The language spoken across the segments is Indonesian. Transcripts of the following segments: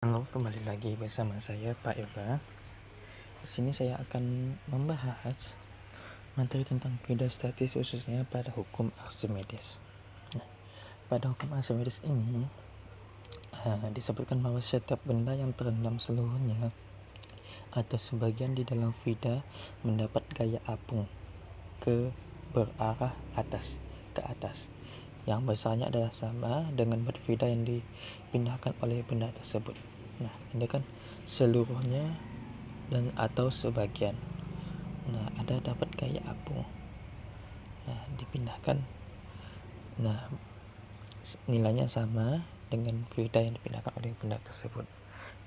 Halo, kembali lagi bersama saya Pak Yoga. Di sini saya akan membahas materi tentang hidrostatis khususnya pada hukum Archimedes. Nah, pada hukum Archimedes ini disebutkan bahwa setiap benda yang terendam seluruhnya atau sebagian di dalam fluida mendapat gaya apung berarah ke atas. Yang besarnya adalah sama dengan berat fluida yang dipindahkan oleh benda tersebut. Nah, ini kan seluruhnya dan atau sebagian. Nah, ada dapat gaya apung. Nah, dipindahkan. Nah, nilainya sama dengan fluida yang dipindahkan oleh benda tersebut.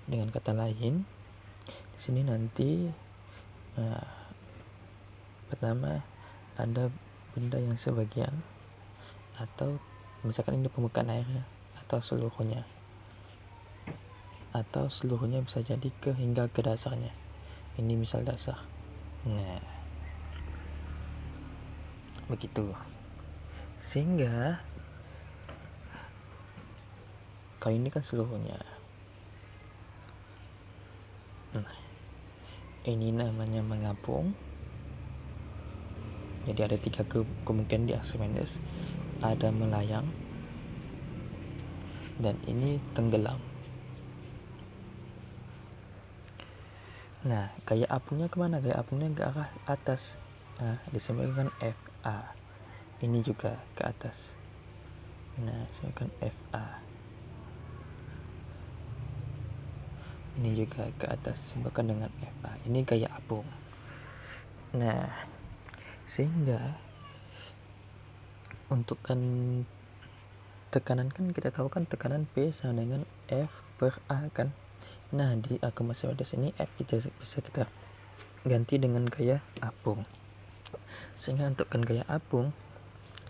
Dengan kata lain, di sini nanti pertama ada benda yang sebagian atau misalkan ini permukaan air atau seluruhnya bisa jadi hingga ke dasarnya. Ini misal dasar. Nah, begitu. Sehingga kalau ini kan seluruhnya. Nah, ini namanya mengapung. Jadi ada 3 kemungkinan di Archimedes. Ada melayang, dan ini tenggelam. Nah, gaya apungnya kemana? Gaya apungnya ke arah atas. Nah, disebutkan FA. Ini juga ke atas. Nah, disebutkan FA. Ini juga ke atas, disebutkan dengan FA. Ini gaya apung. Nah, sehingga untuk tekanan kan kita tahu kan tekanan P sama dengan F per A kan. Nah, di hukum Archimedes ini F bisa kita ganti dengan gaya apung. Sehingga untuk gaya apung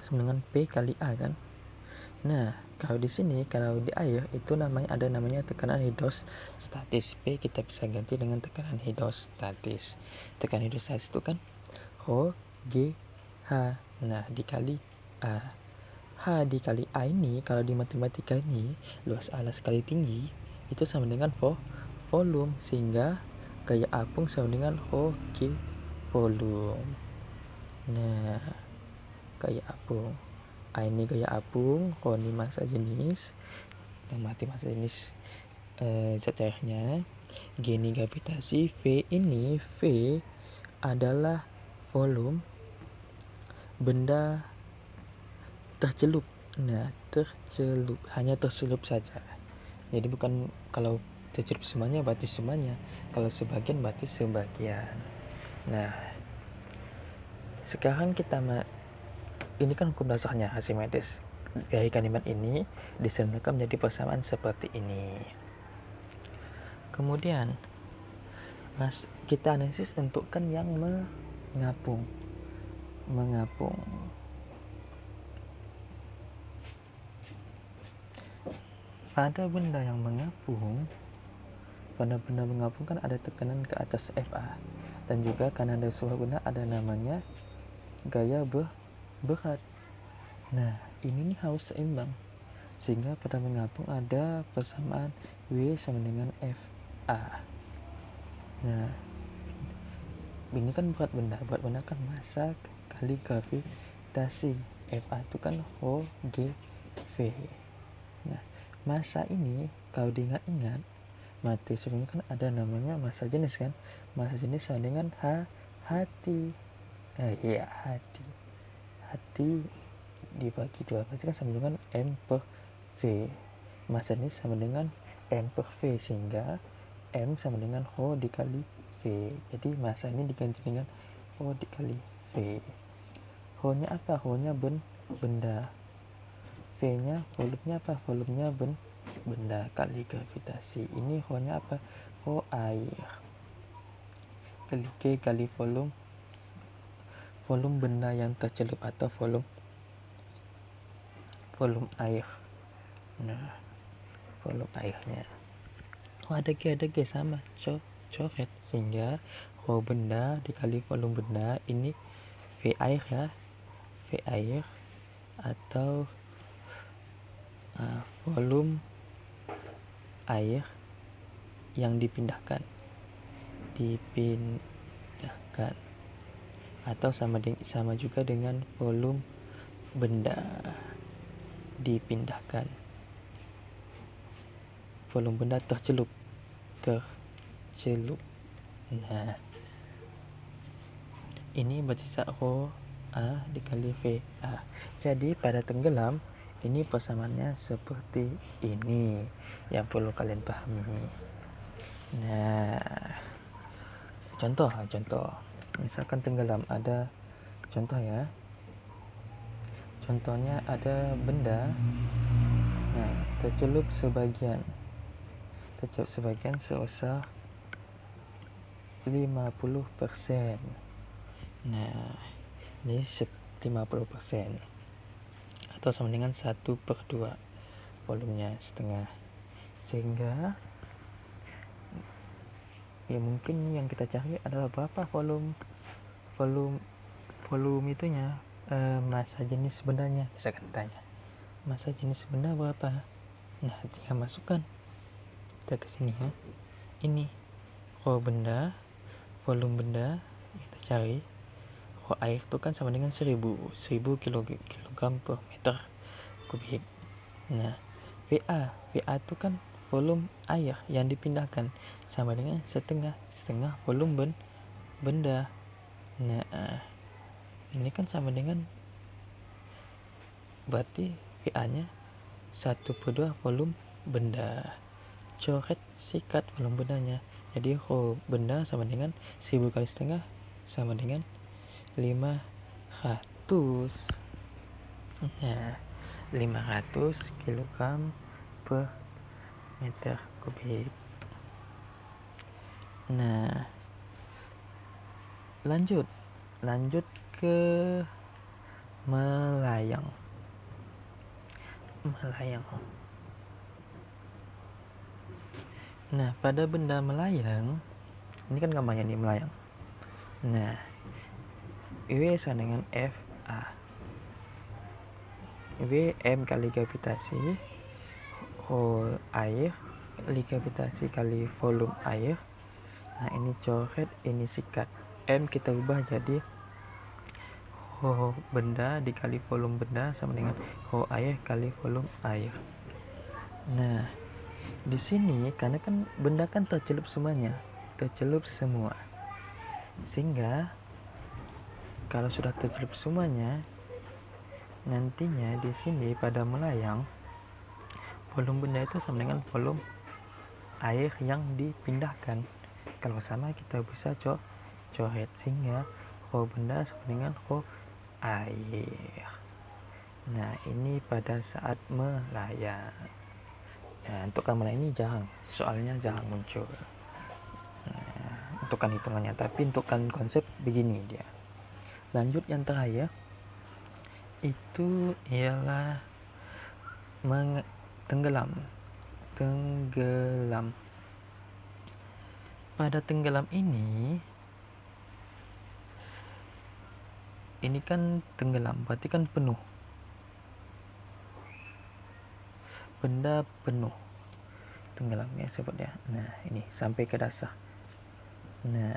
sama dengan P kali A kan. Nah, kalau di sini kalau di air itu ada namanya tekanan hidrostatis. P kita bisa ganti dengan tekanan hidrostatis. Tekanan hidrostatis itu kan Rho G H. Nah, dikali A. H dikali A ini kalau di matematika ini luas alas kali tinggi itu sama dengan volume, sehingga gaya apung sama dengan Rho G volume. Nah, gaya apung A ini gaya apung, Rho ini massa jenis, yang mati massa jenis zat cairnya, G ini gravitasi, V adalah volume benda tercelup. Nah, tercelup, hanya tercelup saja. Jadi bukan kalau tercelup semuanya berarti semuanya, kalau sebagian berarti sebagian. Nah, sekarang ini kan hukum dasarnya Archimedes. Dari kalimat ini disempurnakan menjadi persamaan seperti ini. Kemudian kita analisis tentukan yang mengapung. Pada benda yang mengapung, kan ada tekanan ke atas FA, dan juga karena ada sebuah benda ada namanya gaya berat. Nah, ini nih harus seimbang, sehingga pada mengapung ada persamaan W sama dengan FA. Nah, ini kan berat benda kan massa kali gravitasi. FA itu kan Rho G V. Nah, massa ini kalau diingat-ingat materi sebelumnya kan ada namanya massa jenis kan. Massa jenis sama dengan hati. Hati dibagi 2 berarti kan sama dengan M per V. Massa ini sama dengan M per V, sehingga M sama dengan Rho dikali V. Jadi massa ini diganti dengan Rho dikali V. Rho nya apa? Rho nya benda. V nya volumenya apa? Volumenya benda kali gravitasi. Ini Rho nya apa? Rho air kali G kali volume benda yang tercelup atau volume air. Nah, volume airnya ada G sama coret, sehingga Rho benda dikali volume benda, ini V air ya, V air atau volume air yang dipindahkan atau sama juga dengan volume benda dipindahkan. Volume benda tercelup. Nah, ini berarti rho A dikali V A. Jadi pada tenggelam ini persamaannya seperti ini yang perlu kalian pahami. Nah, contoh misalkan tenggelam, ada contoh ya. Contohnya ada benda, nah tercelup sebagian sebesar 50%. Nah, ini 50% atau sama dengan 1/2 volumenya setengah. Sehingga ya mungkin yang kita cari adalah berapa volume itunya, massa jenis bendanya. Misalkan tanya massa jenis benda berapa, nah tinggal masukkan kita ke sini ya. Ini rho benda, volume benda kita cari. Rho air itu kan sama dengan 1000 kg per meter kubik. Nah, VA itu kan volume air yang dipindahkan, sama dengan setengah volume benda. Nah, ini kan sama dengan, berarti VA nya 1/2 volume benda. Coret sikat volume bendanya. Jadi rho benda sama dengan 1000 kali setengah sama dengan 500. Nah, 500 kg per meter kubik. Nah, lanjut ke melayang. Nah, pada benda melayang, ini kan gambarnya nih melayang. Nah, W sama dengan FA. W M kali gravitasi, rho air kali gravitasi kali volume air. Nah, ini coret, ini sikat. M kita ubah jadi rho benda dikali volume benda sama dengan rho air kali volume air. Nah, di sini karena kan benda kan tercelup semua. Sehingga kalau sudah tercelup semuanya, nantinya di sini pada melayang, volume benda itu sama dengan volume air yang dipindahkan. Kalau sama kita bisa coret, sehingga rho benda sama dengan rho air. Nah, ini pada saat melayang. Nah, untuk melayang ini soalnya jarang muncul. Nah, untukkan hitungannya, tapi untukkan konsep begini dia. Lanjut yang terakhir itu ialah tenggelam. Pada tenggelam ini kan tenggelam, berarti kan penuh. Benda penuh tenggelamnya sebutnya. Nah, ini sampai ke dasar. Nah,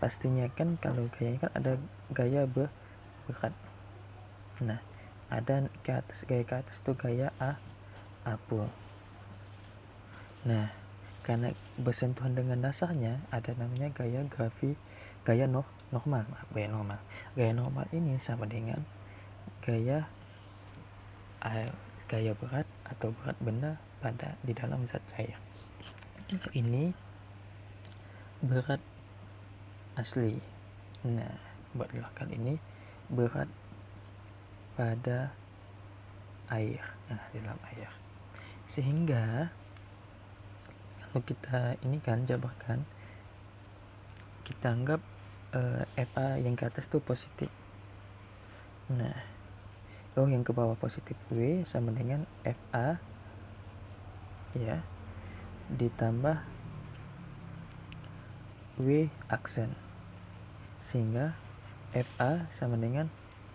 pastinya kan kalau gaya kan ada gaya berat. Nah, ada gaya ke atas itu gaya apung. Nah, karena bersentuhan dengan dasarnya ada namanya gaya normal. Gaya normal ini sama dengan gaya berat atau berat benda di dalam zat cair. Ini berat asli. Nah, buat kali ini berat pada air. Nah, di dalam air. Sehingga kalau kita ini kan jabarkan, kita anggap FA yang ke atas itu positif. Nah, yang ke bawah positif, W sama dengan FA ya ditambah W aksen, sehingga FA sama dengan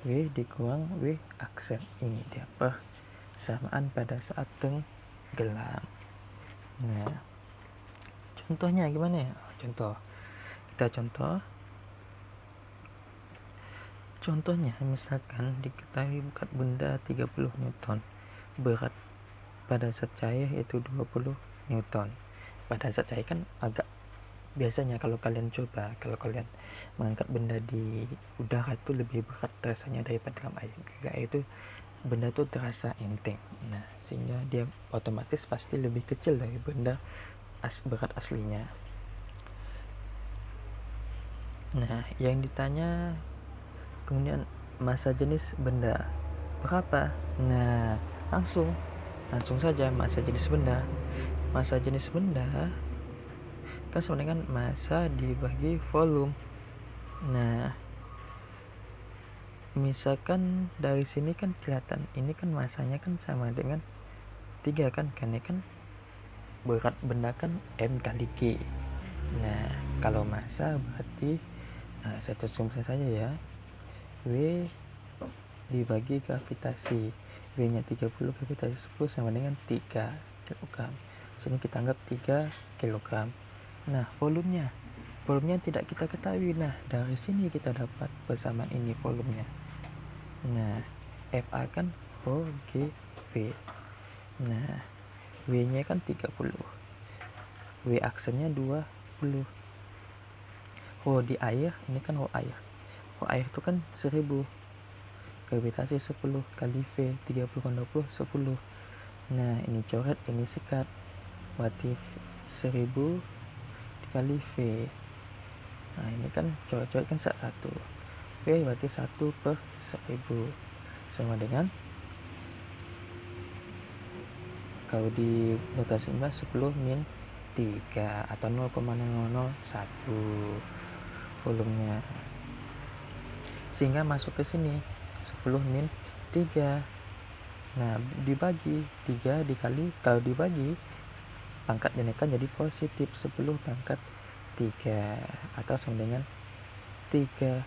W dikurang W aksen. Ini dia persamaan pada saat tenggelam. Nah, Contohnya gimana ya? Contohnya misalkan diketahui berat benda 30 Newton, berat pada zat cair yaitu 20 Newton. Pada zat cair kan agak, biasanya kalau kalian mengangkat benda di udara itu lebih berat rasanya daripada dalam air. Ketika itu benda itu terasa enteng. Nah, sehingga dia otomatis pasti lebih kecil dari benda berat aslinya. Nah, yang ditanya kemudian massa jenis benda berapa? Nah, langsung saja massa jenis benda. Massa jenis benda kan sama dengan massa dibagi volume. Nah, misalkan dari sini kan kelihatan ini kan massanya kan sama dengan 3 kan, karena kan berat benda kan M kali G. Nah, kalau massa berarti satu rumusnya saja ya, W dibagi gravitasi. W nya 30, gravitasi 10 sama dengan 3 kg. Sini kita anggap 3 kg. Nah, volumenya tidak kita ketahui. Nah, dari sini kita dapat persamaan ini volumenya. Nah, FA kan OGV. Nah, W nya kan 30, W aksennya 20. Rho di air, ini kan Rho air. Rho air itu kan 1000. Gravitasi 10 kali V, 30 kan 20, 10. Nah, ini coret, ini sikat. Berarti 1000 dikali V. Nah, ini kan coret-coret kan 1. V berarti 1/1000. Sama dengan, kalau di notasi imbas 10 min 3 atau 0,001 volumenya. Sehingga masuk ke sini 10 min 3. Nah, dibagi 3 dikali, kalau dibagi pangkat dinaikkan jadi positif 10 pangkat 3 atau sama dengan 3000.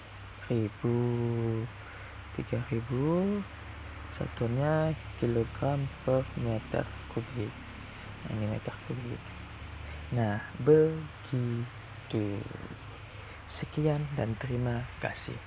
Satuannya kilogram per meter kubik. Nah, ini meter kubik. Nah, begitu. Sekian dan terima kasih.